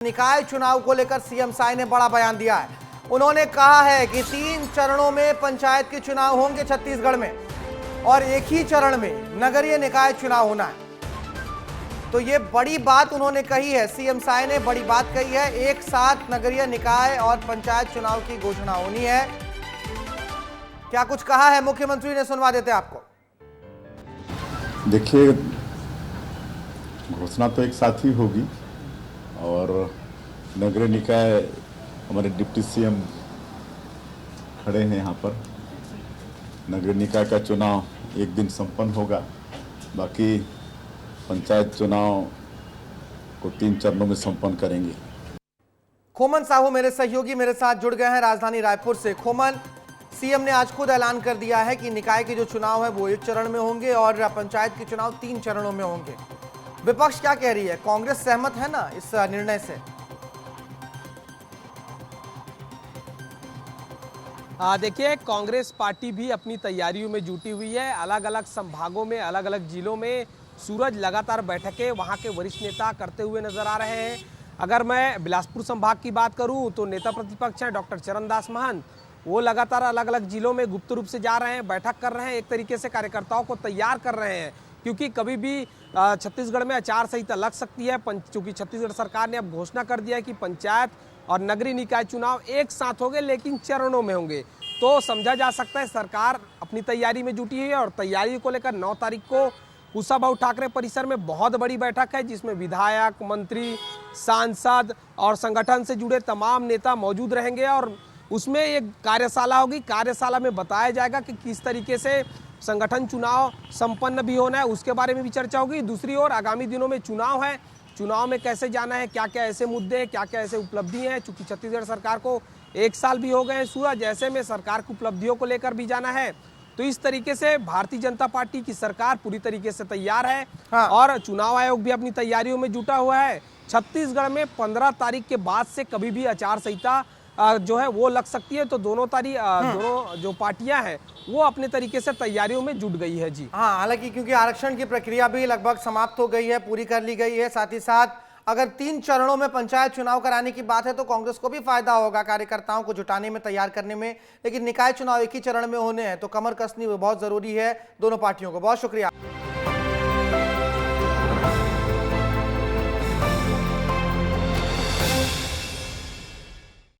निकाय चुनाव को लेकर सीएम साय ने बड़ा बयान दिया है। उन्होंने कहा है कि 3 चरणों में पंचायत के चुनाव होंगे छत्तीसगढ़ में और एक ही चरण में नगरीय निकाय चुनाव होना है। तो ये बड़ी बात उन्होंने कही है, सीएम साय ने बड़ी बात कही है। एक साथ नगरीय निकाय और पंचायत चुनाव की घोषणा होनी है। क्या कुछ कहा है मुख्यमंत्री ने, सुनवा देते आपको। देखिए, घोषणा तो एक साथ ही होगी और नगरीय निकाय हमारे डिप्टी सीएम खड़े हैं यहाँ पर। नगरीय निकाय का चुनाव एक दिन संपन्न होगा, बाकी पंचायत चुनाव को 3 चरणों में संपन्न करेंगे। खोमन साहू मेरे सहयोगी मेरे साथ जुड़ गए हैं राजधानी रायपुर से। खोमन, सीएम ने आज खुद ऐलान कर दिया है कि निकाय के जो चुनाव है वो 1 चरण में होंगे और पंचायत के चुनाव 3 चरणों में होंगे। विपक्ष क्या कह रही है? कांग्रेस सहमत है ना इस निर्णय से? देखिए, कांग्रेस पार्टी भी अपनी तैयारियों में जुटी हुई है। अलग अलग संभागों में, अलग अलग जिलों में सूरज लगातार बैठकें वहां के वरिष्ठ नेता करते हुए नजर आ रहे हैं। अगर मैं बिलासपुर संभाग की बात करूं तो नेता प्रतिपक्ष हैं डॉक्टर चरणदास महंत, वो लगातार अलग अलग जिलों में गुप्त रूप से जा रहे हैं, बैठक कर रहे हैं, एक तरीके से कार्यकर्ताओं को तैयार कर रहे हैं, क्योंकि कभी भी छत्तीसगढ़ में आचार संहिता लग सकती है। क्योंकि छत्तीसगढ़ सरकार ने अब घोषणा कर दिया है कि पंचायत और नगरीय निकाय चुनाव एक साथ होंगे लेकिन चरणों में होंगे। तो समझा जा सकता है सरकार अपनी तैयारी में जुटी हुई है और तैयारी को लेकर 9 तारीख को कुशाभाऊ ठाकरे परिसर में बहुत बड़ी बैठक है, जिसमें विधायक, मंत्री, सांसद और संगठन से जुड़े तमाम नेता मौजूद रहेंगे और उसमें एक कार्यशाला होगी। कार्यशाला में बताया जाएगा कि किस तरीके से संगठन चुनाव संपन्न भी होना है, उसके बारे में भी चर्चा होगी। दूसरी ओर आगामी दिनों में चुनाव है, चुनाव में कैसे जाना है, क्या क्या ऐसे मुद्दे हैं, क्या क्या ऐसे उपलब्धि हैं। चूंकि छत्तीसगढ़ सरकार को 1 साल भी हो गए हैं सूरज, ऐसे में सरकार की उपलब्धियों को लेकर भी जाना है। तो इस तरीके से भारतीय जनता पार्टी की सरकार पूरी तरीके से तैयार है। हाँ। और चुनाव आयोग भी अपनी तैयारियों में जुटा हुआ है। छत्तीसगढ़ में 15 तारीख के बाद से कभी भी आचार संहिता जो है वो लग सकती है। तो दोनों जो पार्टियां हैं वो अपने तरीके से तैयारियों में जुट गई है। जी हाँ, हालांकि क्योंकि आरक्षण की प्रक्रिया भी लगभग समाप्त हो गई है, पूरी कर ली गई है। साथ ही साथ अगर 3 चरणों में पंचायत चुनाव कराने की बात है तो कांग्रेस को भी फायदा होगा कार्यकर्ताओं को जुटाने में, तैयार करने में। लेकिन निकाय चुनाव एक ही चरण में होने हैं तो कमर कसनी बहुत जरूरी है दोनों पार्टियों को। बहुत शुक्रिया।